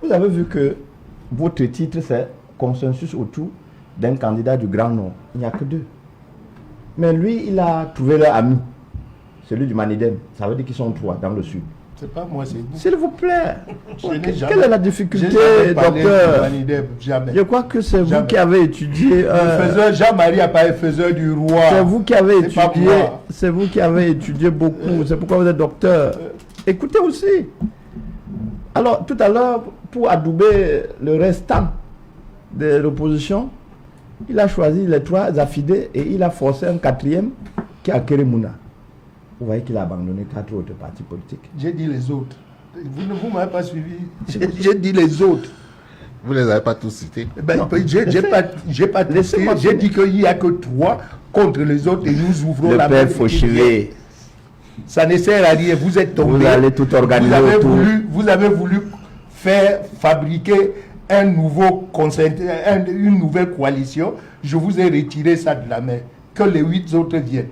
Vous avez vu que votre titre, c'est consensus autour d'un candidat du Grand Nord. Il n'y a que 2. Mais lui, il a trouvé leur ami, celui du Manidem. Ça veut dire qu'ils sont 3 dans le sud. C'est pas moi, c'est vous. S'il vous plaît. Quelle est la difficulté, docteur? Je crois que c'est vous qui avez étudié. Jean-Marie n'a pas été faiseur du roi. C'est vous qui avez étudié. C'est vous qui avez étudié beaucoup. C'est pourquoi vous êtes docteur. Écoutez aussi. Alors, tout à l'heure, pour adouber le restant de l'opposition, il a choisi les 3 affidés et il a forcé un 4e qui est à Keremouna. Vous voyez qu'il a abandonné 4 autres partis politiques. J'ai dit les autres. Vous ne m'avez pas suivi. J'ai dit les autres. Vous ne les avez pas tous cités. J'ai pas laissé. J'ai dit qu'il n'y a que 3 contre les autres et nous ouvrons le la père Fauchier. Ça ne sert à rien. Vous êtes tombé. Vous allez tout organiser vous avez voulu faire fabriquer une nouvelle coalition. Je vous ai retiré ça de la main. Que les 8 autres viennent.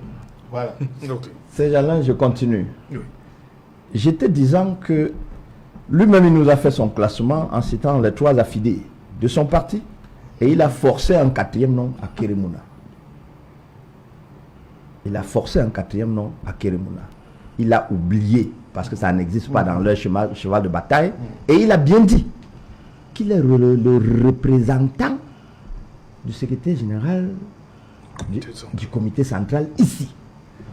Voilà. Okay. Ces gens-là, je continue. Oui. J'étais disant que lui-même, il nous a fait son classement en citant les 3 affidés de son parti et il a forcé un 4e nom à Keremouna. Il a forcé un 4e nom à Keremouna. Il a oublié, parce que ça n'existe pas dans leur cheval de bataille, et il a bien dit qu'il est le représentant du secrétaire général du comité central ici.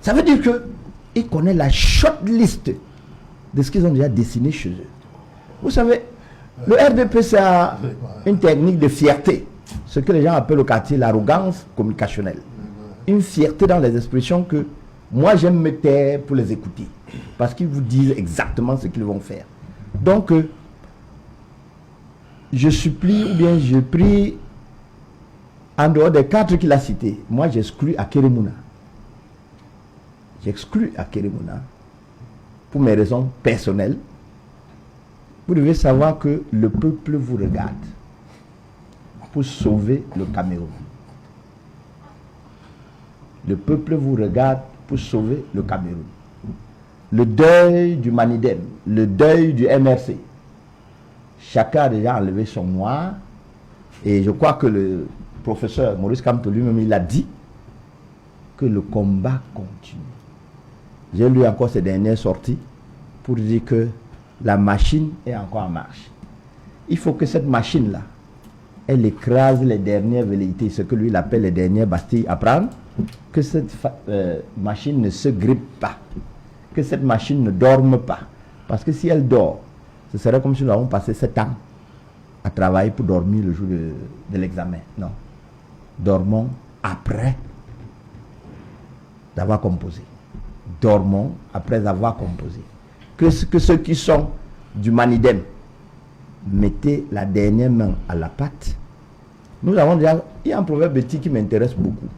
Ça veut dire qu'il connaît la shortlist de ce qu'ils ont déjà dessiné chez eux. Vous savez, le RDP, c'est une technique de fierté. Ce que les gens appellent au quartier l'arrogance communicationnelle. Une fierté dans les expressions que moi j'aime me taire pour les écouter. Parce qu'ils vous disent exactement ce qu'ils vont faire. Donc, je supplie ou bien je prie, en dehors des 4 qu'il a cités, moi j'exclus à Keremouna. J'exclus à Keremouna pour mes raisons personnelles. Vous devez savoir que le peuple vous regarde pour sauver le Cameroun. Le peuple vous regarde pour sauver le Cameroun. Le deuil du Manidem, le deuil du MRC. Chacun a déjà enlevé son noir. Et je crois que le professeur Maurice Kamto lui-même, il a dit que le combat continue. J'ai lu encore ces dernières sorties pour dire que la machine est encore en marche. Il faut que cette machine-là, elle écrase les dernières velléités, ce que lui il appelle les dernières bastilles à prendre, que cette machine ne se grippe pas, que cette machine ne dorme pas. Parce que si elle dort, ce serait comme si nous avons passé 7 ans à travailler pour dormir le jour de l'examen. Non. Dormons après d'avoir composé. Dormons après avoir composé. Que ceux qui sont du Manidem, mettez la dernière main à la pâte. Nous avons déjà, il y a un proverbe petit qui m'intéresse beaucoup.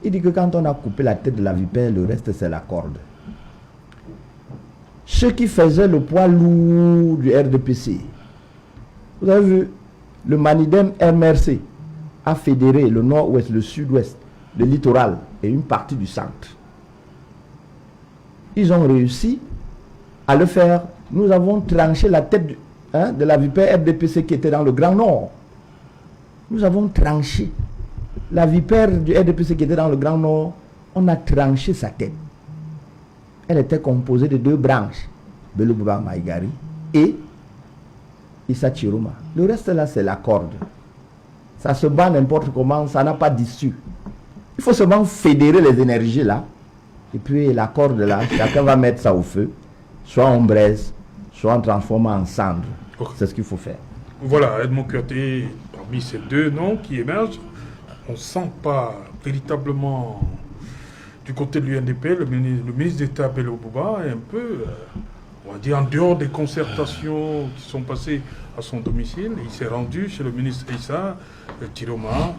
Il dit que quand on a coupé la tête de la vipère, le reste c'est la corde. Ceux qui faisaient le poids lourd du RDPC, vous avez vu, le Manidem MRC a fédéré le nord-ouest, le sud-ouest, le littoral et une partie du centre. Ils ont réussi à le faire. Nous avons tranché la tête de la vipère RDPC qui était dans le Grand Nord. Nous avons tranché la vipère du RDPC qui était dans le Grand Nord. On a tranché sa tête. Elle était composée de 2 branches, Bello Bouba Maïgari et Issa Chiroma. Le reste là, c'est la corde. Ça se bat n'importe comment, ça n'a pas d'issue. Il faut seulement fédérer les énergies là. Et puis la corde là, chacun va mettre ça au feu. Soit on braise, soit on transforme en cendre. Okay. C'est ce qu'il faut faire. Voilà, Edmond Kouyaté, parmi ces 2 noms qui émergent, on ne sent pas véritablement du côté de l'UNDP, le ministre d'État Bello Bouba est un peu, on va dire, en dehors des concertations qui sont passées à son domicile. Il s'est rendu chez le ministre Issa Chiroma.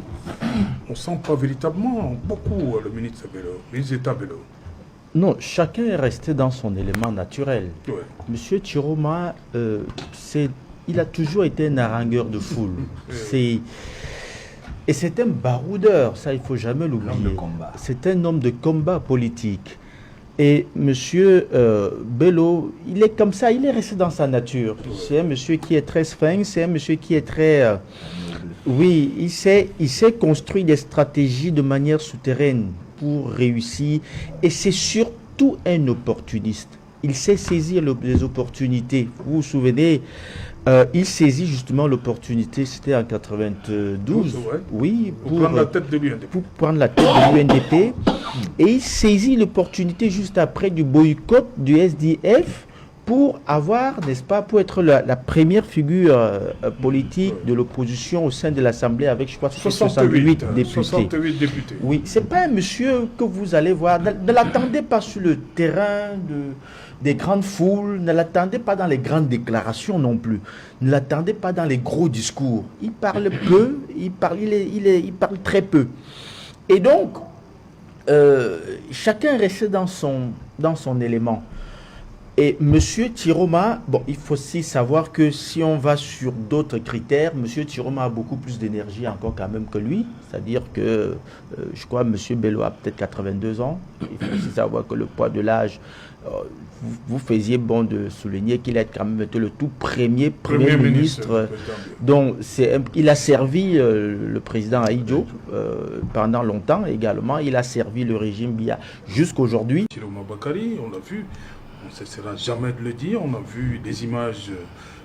On ne sent pas véritablement beaucoup le ministre d'État Bello. Non, chacun est resté dans son élément naturel. Ouais. Monsieur Chiroma, il a toujours été un harangueur de foule. Et c'est un baroudeur, ça il ne faut jamais l'oublier. C'est un homme de combat politique. Et monsieur Bello, il est comme ça, il est resté dans sa nature. C'est un monsieur qui est très sphinx, c'est un monsieur qui est très... oui, il sait construire des stratégies de manière souterraine pour réussir. Et c'est surtout un opportuniste. Il sait saisir les opportunités. Vous vous souvenez, il saisit justement l'opportunité, c'était en 92, ouais. oui, Pour prendre la tête de l'UNDP. Pour prendre la tête de l'UNDP. Et il saisit l'opportunité juste après du boycott du SDF pour avoir, n'est-ce pas, pour être la première figure politique de l'opposition au sein de l'Assemblée avec, je crois, 68 députés. 68 députés. Oui, c'est pas un monsieur que vous allez voir. Ne l'attendez pas sur le terrain des grandes foules, ne l'attendez pas dans les grandes déclarations non plus. Ne l'attendez pas dans les gros discours. Il parle peu, il parle très peu. Et donc, chacun restait dans son élément. Et M. Tiroma, bon, il faut aussi savoir que si on va sur d'autres critères, M. Tiroma a beaucoup plus d'énergie encore quand même que lui. C'est-à-dire que, je crois, M. Bello a peut-être 82 ans. Il faut aussi savoir que le poids de l'âge, vous faisiez bon de souligner qu'il est quand même été le tout premier ministre. Donc, il a servi le président Aïdjo pendant longtemps également. Il a servi le régime Biya jusqu'aujourd'hui. Tiroma Bakari, on l'a vu. On ne cessera jamais de le dire. On a vu des images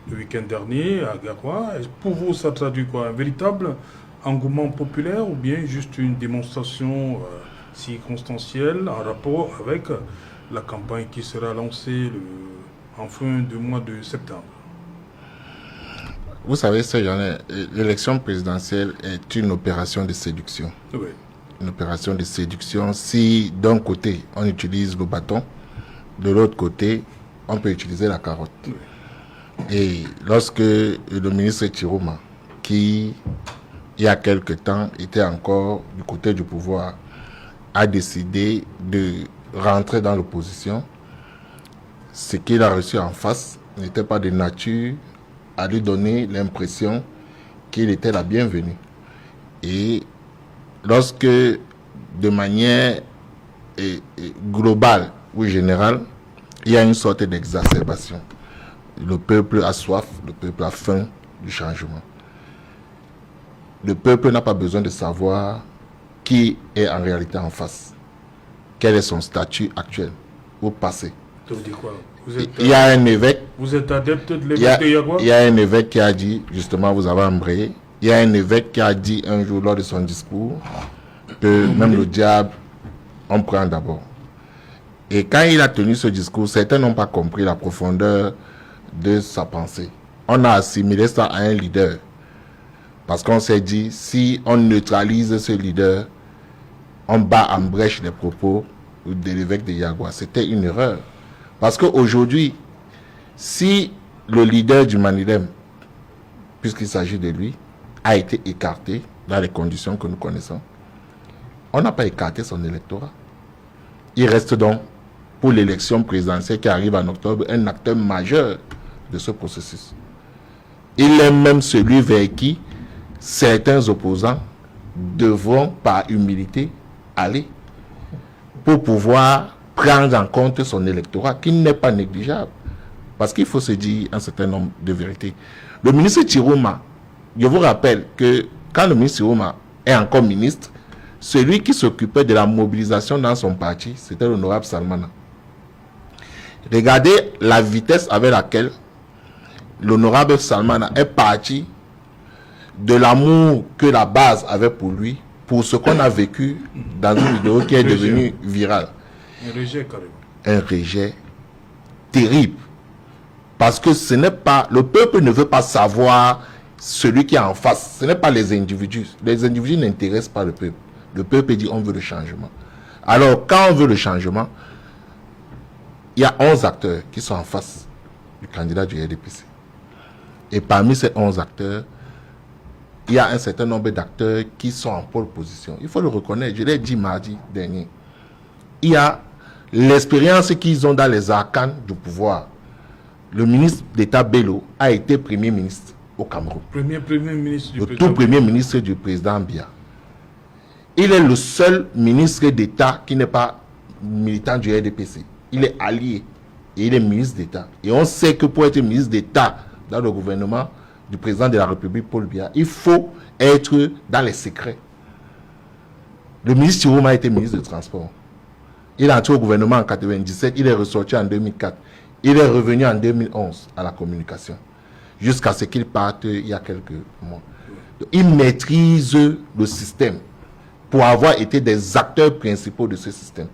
le week-end dernier à Garoua. Pour vous, ça traduit quoi? Un véritable engouement populaire ou bien juste une démonstration circonstancielle en rapport avec la campagne qui sera lancée en fin du mois de septembre? Vous savez, l'élection présidentielle est une opération de séduction. Oui. Une opération de séduction. Si d'un côté, on utilise le bâton, de l'autre côté, on peut utiliser la carotte. Oui. Et lorsque le ministre Tiroma, qui il y a quelque temps était encore du côté du pouvoir, a décidé de rentrer dans l'opposition, ce qu'il a reçu en face n'était pas de nature à lui donner l'impression qu'il était la bienvenue. Et lorsque, de manière globale ou générale, il y a une sorte d'exacerbation. Le peuple a soif, le peuple a faim du changement. Le peuple n'a pas besoin de savoir qui est en réalité en face. Quel est son statut actuel ou passé. Ça veut dire quoi? Il y a un évêque. Vous êtes adepte de l'évêque de Yagua? Il y a un évêque qui a dit, justement, vous avez embrayé. Il y a un évêque qui a dit un jour lors de son discours que même le diable, on prend d'abord. Et quand il a tenu ce discours, certains n'ont pas compris la profondeur de sa pensée. On a assimilé ça à un leader. Parce qu'on s'est dit, si on neutralise ce leader, on bat en brèche les propos de l'évêque de Yagua. C'était une erreur. Parce qu'aujourd'hui, si le leader du Manilem, puisqu'il s'agit de lui, a été écarté dans les conditions que nous connaissons, on n'a pas écarté son électorat. Il reste donc, pour l'élection présidentielle qui arrive en octobre, un acteur majeur de ce processus. Il est même celui vers qui certains opposants devront, par humilité, aller pour pouvoir prendre en compte son électorat, qui n'est pas négligeable. Parce qu'il faut se dire un certain nombre de vérités. Le ministre Tiroma, je vous rappelle que quand le ministre Tiroma est encore ministre, celui qui s'occupait de la mobilisation dans son parti, c'était l'honorable Salmana. Regardez la vitesse avec laquelle l'honorable Salmana est parti de l'amour que la base avait pour lui, pour ce qu'on a vécu dans une vidéo qui est devenue virale. Un rejet carrément. Un rejet terrible. Parce que ce n'est pas, le peuple ne veut pas savoir celui qui est en face. Ce n'est pas les individus. Les individus n'intéressent pas le peuple. Le peuple dit on veut le changement. Alors quand on veut le changement, il y a 11 acteurs qui sont en face du candidat du RDPC. Et parmi ces 11 acteurs, il y a un certain nombre d'acteurs qui sont en pole position. Il faut le reconnaître. Je l'ai dit mardi dernier. Il y a l'expérience qu'ils ont dans les arcanes du pouvoir. Le ministre d'État Bello a été premier ministre au Cameroun. Premier ministre du le président. tout premier ministre du président Biya. Il est le seul ministre d'État qui n'est pas militant du RDPC. Il est allié et il est ministre d'État. Et on sait que pour être ministre d'État dans le gouvernement du président de la République, Paul Biya, il faut être dans les secrets. Le ministre Chirouma a été ministre de Transport. Il est entré au gouvernement en 1997, il est ressorti en 2004. Il est revenu en 2011 à la communication, jusqu'à ce qu'il parte il y a quelques mois. Donc, il maîtrise le système pour avoir été des acteurs principaux de ce système.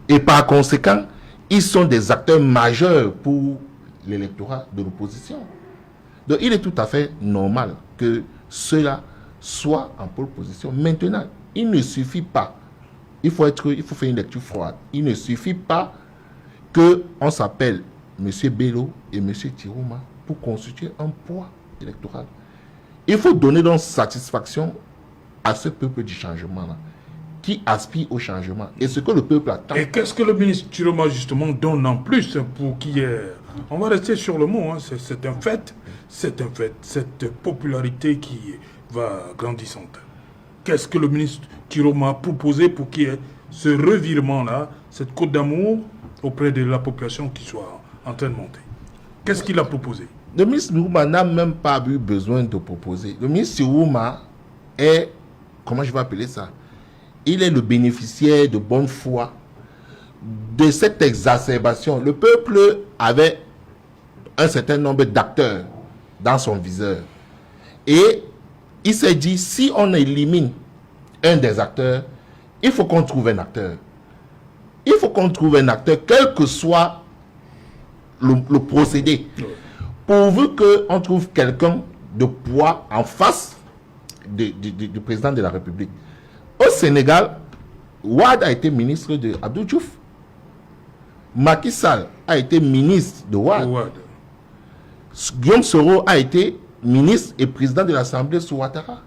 Et par conséquent, ils sont des acteurs majeurs pour l'électorat de l'opposition. Donc il est tout à fait normal que cela soit en pole position. Maintenant, il ne suffit pas, il faut faire une lecture froide. Il ne suffit pas qu'on s'appelle M. Bello et M. Chirouma pour constituer un poids électoral. Il faut donner donc satisfaction à ce peuple du changement-là, qui aspire au changement. Et ce que le peuple attend. Et qu'est-ce que le ministre Chirouma, justement, donne en plus pour qu'il y ait... On va rester sur le mot, hein. C'est un fait. C'est un fait. Cette popularité qui va grandissante. Qu'est-ce que le ministre Chirouma a proposé pour qu'il y ait ce revirement-là, cette côte d'amour auprès de la population qui soit en train de monter? Qu'est-ce qu'il a proposé? Le ministre Chirouma n'a même pas eu besoin de proposer. Le ministre Chirouma est, comment je vais appeler ça? Il est le bénéficiaire de bonne foi de cette exacerbation. Le peuple avait un certain nombre d'acteurs dans son viseur. Et il s'est dit, si on élimine un des acteurs, il faut qu'on trouve un acteur. Il faut qu'on trouve un acteur, quel que soit le procédé. Pourvu qu'on trouve quelqu'un de poids en face du président de la République. Au Sénégal, Wade a été ministre de Abdou Diouf. Macky Sall a été ministre de Wade. Guillaume Soro a été ministre et président de l'Assemblée sous Ouattara.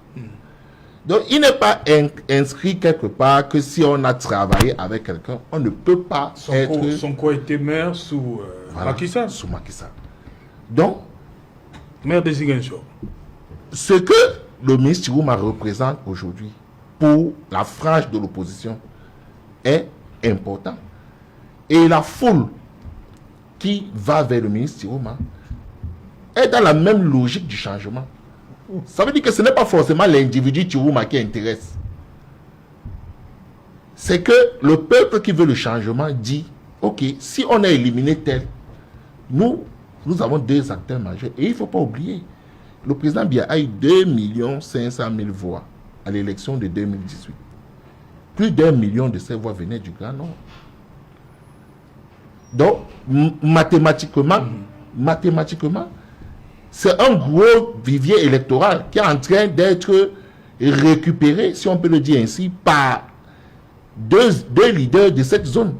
Donc, il n'est pas inscrit quelque part que si on a travaillé avec quelqu'un, on ne peut pas être... Sonko a été maire sous Macky Sall. Sous Macky Sall. Donc, maire de Ziguinchor. Ce que le ministre Chirouma représente aujourd'hui pour la frange de l'opposition est important. Et la foule qui va vers le ministre Chirouma est dans la même logique du changement. Ça veut dire que ce n'est pas forcément l'individu Chirouma qui intéresse. C'est que le peuple qui veut le changement dit, ok, si on a éliminé tel, nous avons deux acteurs majeurs. Et il ne faut pas oublier, le président Biya a eu 2 500 000 voix à l'élection de 2018. Plus d'1 million de ces voix venaient du Grand Nord. Donc, mathématiquement, c'est un gros vivier électoral qui est en train d'être récupéré, si on peut le dire ainsi, par deux leaders de cette zone.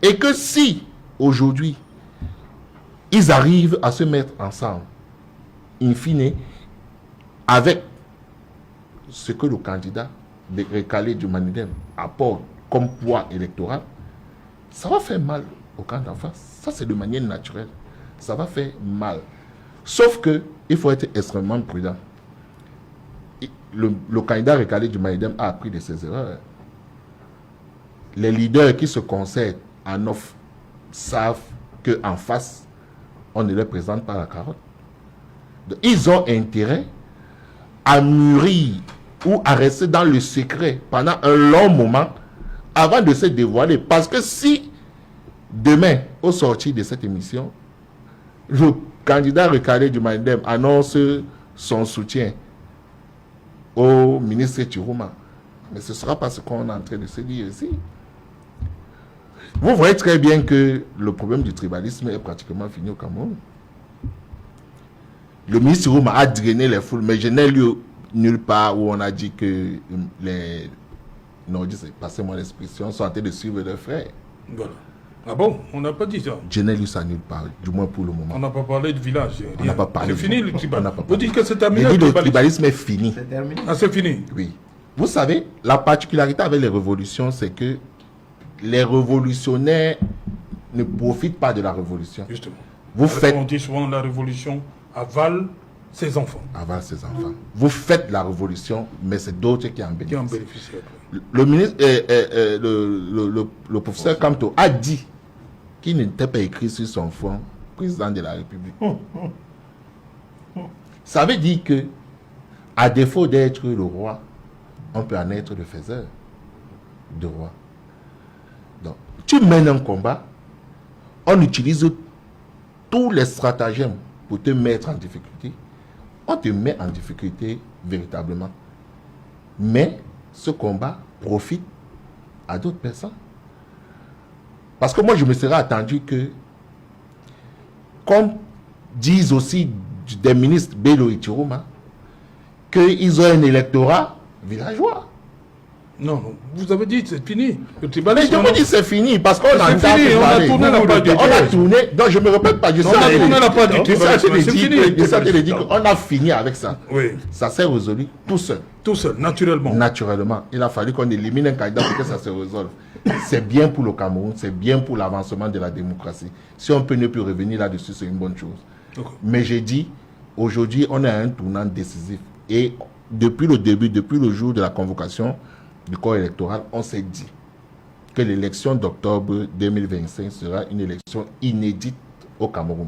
Et que si, aujourd'hui, ils arrivent à se mettre ensemble, in fine, avec ce que le candidat de recalé du Manidem apporte comme poids électoral, ça va faire mal au camp d'en face. Ça, c'est de manière naturelle. Ça va faire mal. Sauf que il faut être extrêmement prudent. Le candidat recalé du Manidem a appris de ses erreurs. Les leaders qui se concèdent en offre savent qu'en face, on ne leur présente pas la carotte. Donc, ils ont intérêt à mûrir ou à rester dans le secret pendant un long moment avant de se dévoiler. Parce que si demain, au sortir de cette émission, le candidat recalé du Manidem annonce son soutien au ministre Chirouma, mais ce ne sera pas ce qu'on est en train de se dire ici. Vous voyez très bien que le problème du tribalisme est pratiquement fini au Cameroun. Le ministre Chirouma a drainé les foules, mais je n'ai lu nulle part où on a dit que les nordistes, passez-moi l'expression, sont en train de suivre leurs frères. Voilà. Ah bon? On n'a pas dit ça. Je n'ai lu ça nulle part, du moins pour le moment. On n'a pas parlé de village. On n'a pas parlé. C'est fini le tribalisme. Vous Vous dites que c'est terminé. le tribalisme est fini. C'est terminé. Ah, c'est fini. Oui. Vous savez, la particularité avec les révolutions, c'est que les révolutionnaires ne profitent pas de la révolution. Justement. Vous faites... On dit souvent la révolution avale ses enfants. Avale ses enfants. Vous faites la révolution, mais c'est d'autres qui en bénéficient. Qui en bénéficient après. le ministre, le professeur Kamto a dit qu'il n'était pas écrit sur son front président de la République. Ça veut dire que, à défaut d'être le roi, on peut en être le faiseur de roi. Donc, tu mènes un combat, on utilise tous les stratagèmes pour te mettre en difficulté. On te met en difficulté véritablement. Mais ce combat profite à d'autres personnes. Parce que moi, je me serais attendu que, comme disent aussi des ministres Bello et Tiroma, qu'ils ont un électorat villageois. Non, non, vous avez dit c'est fini. Le Mais tribalisme, je vous dis c'est fini parce qu'on a fini, on a tourné la page du on a tourné, donc je ne me répète pas, je sais On a tourné la page du tribalisme. on a fini avec ça. Oui, Ça s'est résolu tout seul. tout seul, naturellement. Naturellement, il a fallu qu'on élimine un candidat pour que ça se résolve. C'est bien pour le Cameroun, c'est bien pour l'avancement de la démocratie. Si on peut ne plus revenir là-dessus, c'est une bonne chose. Ok. Mais j'ai dit, aujourd'hui, on est à un tournant décisif. Et depuis le début, depuis le jour de la convocation du corps électoral, on s'est dit que l'élection d'octobre 2025 sera une élection inédite au Cameroun.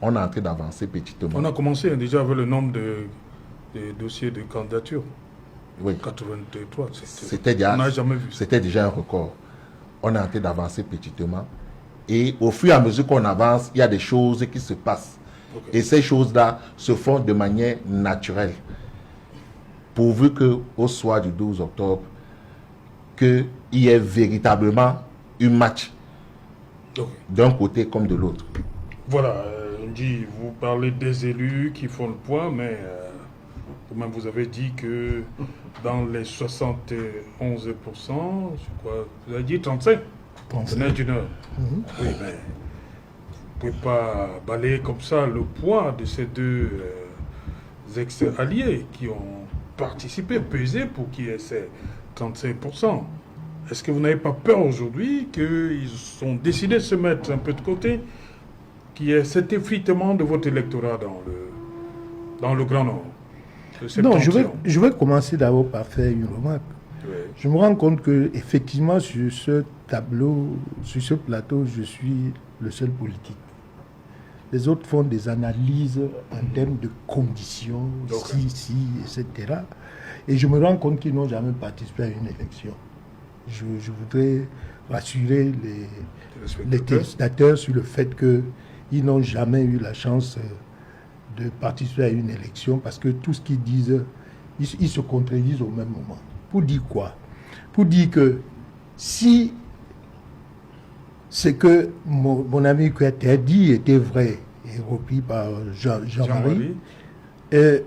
On est en train d'avancer petitement. On a commencé déjà avec le nombre de dossiers de candidature. Oui. 83. C'était déjà, on n'a jamais vu ça. c'était déjà un record. On est en train d'avancer petitement. Et au fur et à mesure qu'on avance, il y a des choses qui se passent. Ok. Et ces choses-là se font de manière naturelle. Pourvu qu'au soir du 12 octobre, qu'il y ait véritablement un match Ok. d'un côté comme de l'autre. Voilà, on dit, vous parlez des élus qui font le poids, mais quand même vous avez dit que dans les 71%, je crois, vous avez dit 35, venez du Nord. Oui, mais vous ne pouvez pas balayer comme ça le poids de ces deux ex-alliés qui ont participé, pesé pour qu'il y ait ces 35%. Est-ce que vous n'avez pas peur aujourd'hui qu'ils ont décidé de se mettre un peu de côté, qu'il y ait cet effritement de votre électorat dans le Grand Nord? Non, je vais commencer d'abord par faire une remarque. Oui. Je me rends compte que effectivement sur ce tableau, sur ce plateau, je suis le seul politique. Les autres font des analyses en termes de conditions, si, etc. Et je me rends compte qu'ils n'ont jamais participé à une élection. Je voudrais rassurer les téléspectateurs sur le fait qu'ils n'ont jamais eu la chance de participer à une élection parce que tout ce qu'ils disent, ils se contredisent au même moment. Pour dire quoi? Pour dire que si ce que mon ami Kouyaté a dit était vrai et repris par Jean-Marie, le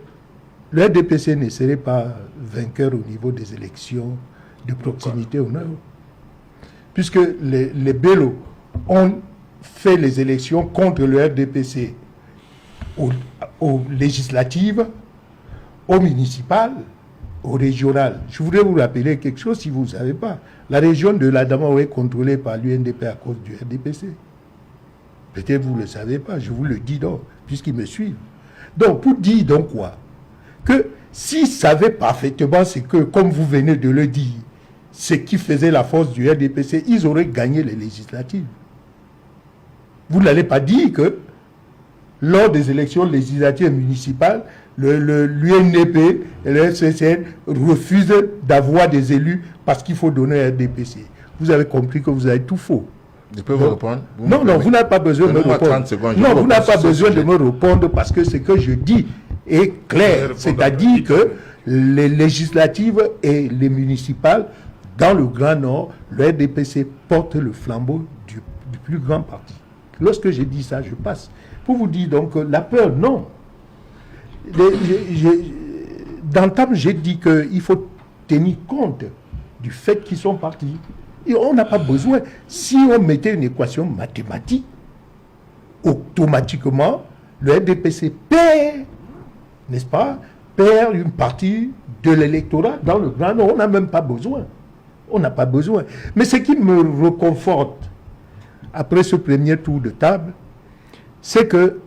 RDPC ne serait pas vainqueur au niveau des élections de proximité au Nord. Puisque les Bello ont fait les élections contre le RDPC aux législatives, aux municipales, aux régionales. Je voudrais vous rappeler quelque chose si vous ne savez pas. La région de l'Adamawa est contrôlée par l'UNDP à cause du RDPC. Peut-être vous ne le savez pas, je vous le dis donc, puisqu'ils me suivent. Donc, pour dire donc quoi? Que s'ils savaient parfaitement ce que, comme vous venez de le dire, ce qui faisait la force du RDPC, ils auraient gagné les législatives. Vous n'allez pas dire que lors des élections législatives municipales, l'UNDP et le FCCN refusent d'avoir des élus parce qu'il faut donner un RDPC. Vous avez compris que vous avez tout faux. Je peux vous répondre? Non, vous n'avez pas besoin de me répondre. Non, vous n'avez pas besoin de me répondre parce que ce que je dis est clair. C'est-à-dire que les législatives et les municipales, dans le Grand Nord, le RDPC porte le flambeau du plus grand parti. Lorsque j'ai dit ça, je passe. Pour vous dire donc, la peur, non. D'entame, j'ai dit qu'il faut tenir compte du fait qu'ils sont partis. Et on n'a pas besoin. Si on mettait une équation mathématique, automatiquement, le RDPC perd, n'est-ce pas, perd une partie de l'électorat dans le Grand Nord. On n'a même pas besoin. On n'a pas besoin. Mais ce qui me réconforte après ce premier tour de table, c'est que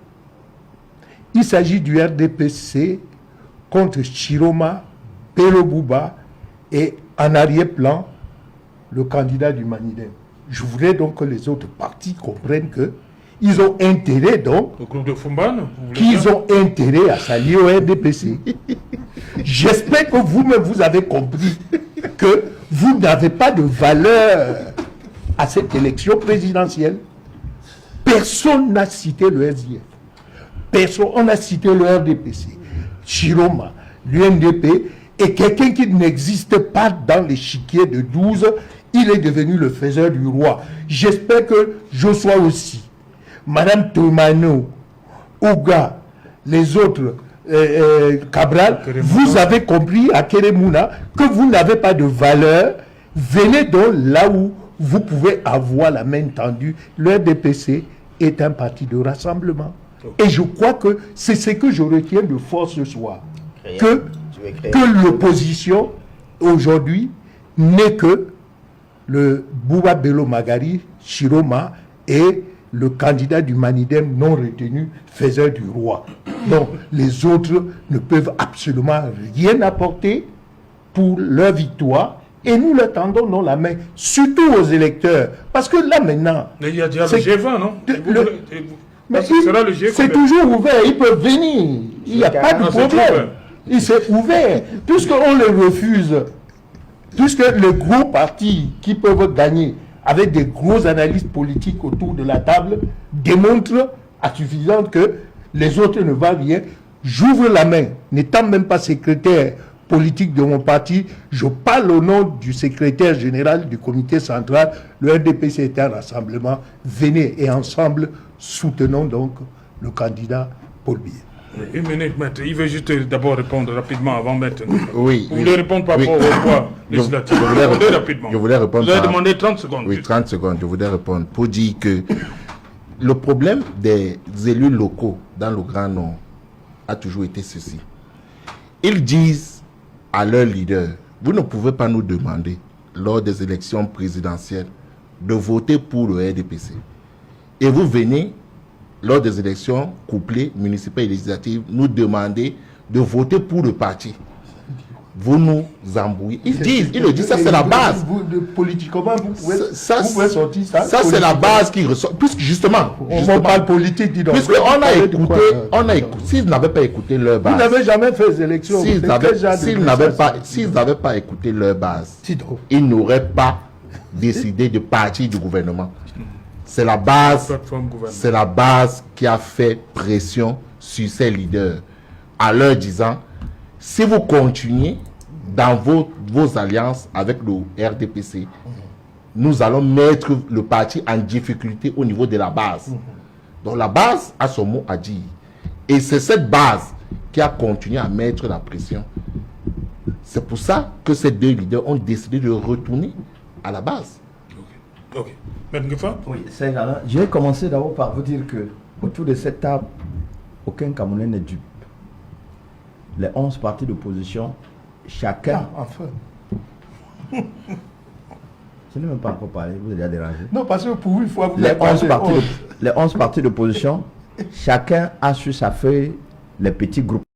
il s'agit du RDPC contre Chiroma, Bello Bouba et en arrière-plan le candidat du Manidem. Je voudrais donc que les autres partis comprennent que ils ont intérêt donc, Le groupe de Fumban, qu'ils ont intérêt à s'allier au RDPC. J'espère que vous-même vous avez compris que vous n'avez pas de valeur à cette élection présidentielle. Personne n'a cité le SDF. Personne, on a cité le RDPC, Chiroma, l'UNDP, et quelqu'un qui n'existe pas dans l'échiquier de 12, il est devenu le faiseur du roi. J'espère que Joshua aussi, Madame Tomano, Ouga, les autres, Cabral, vous avez compris à Keremouna que vous n'avez pas de valeur. Venez donc là où vous pouvez avoir la main tendue. Le RDPC est un parti de rassemblement. Et je crois que c'est ce que je retiens de force ce soir. Que l'opposition, aujourd'hui, n'est que le Bouba Bello Magari, Chiroma et le candidat du Manidem non retenu, faiseur du roi. Donc, les autres ne peuvent absolument rien apporter pour leur victoire. Et nous leur tendons non la main, surtout aux électeurs. Parce que là, maintenant... Mais il y a déjà le G20, non? Mais c'est toujours ouvert, ils peuvent venir. Il n'y a pas de problème. Il s'est ouvert. Puisqu'on les refuse, puisque les gros partis qui peuvent gagner avec des gros analystes politiques autour de la table démontrent à suffisance que les autres ne valent rien, j'ouvre la main, n'étant même pas secrétaire politique de mon parti, je parle au nom du secrétaire général du comité central. Le RDPC est un rassemblement. Venez et ensemble soutenons donc le candidat Paul Biya. Une minute, maître. Il veut juste d'abord répondre rapidement avant maître. Oui. Vous voulez répondre par rapport au poids législatif. Répondez rapidement. Je voulais répondre. Vous avez demandé 30 secondes. Oui, 30 secondes. Je voudrais répondre pour dire que le problème des élus locaux dans le Grand Nord a toujours été ceci. Ils disent à leur leader, vous ne pouvez pas nous demander, lors des élections présidentielles, de voter pour le RDPC. Et vous venez, lors des élections couplées, municipales et législatives, nous demander de voter pour le parti. Vous nous embrouillez. Ils le disent, ça c'est la base. Politiquement, vous pouvez sortir ça. Ça c'est la base qui ressort. Puisque justement, on parle politique, dis donc. Puisqu'on a écouté, s'ils n'avaient pas écouté leur base. Vous n'avez jamais fait les élections. S'ils n'avaient pas écouté leur base, ils n'auraient pas décidé de partir du gouvernement. C'est la base qui a fait pression sur ces leaders en leur disant, si vous continuez dans vos alliances avec le RDPC, nous allons mettre le parti en difficulté au niveau de la base. Donc la base a son mot à dire. Et c'est cette base qui a continué à mettre la pression. C'est pour ça que ces deux leaders ont décidé de retourner à la base. Ok. Maître Ngefa? Oui, c'est là. Je vais commencer d'abord par vous dire que autour de cette table, aucun Camerounais n'est dupe. Les 11 partis d'opposition, chacun... Ah, enfin. Je n'ai même pas encore parlé, vous avez déjà dérangé. Non, parce que pour une fois, vous les 11 partis d'opposition, chacun a sur sa feuille les petits groupes.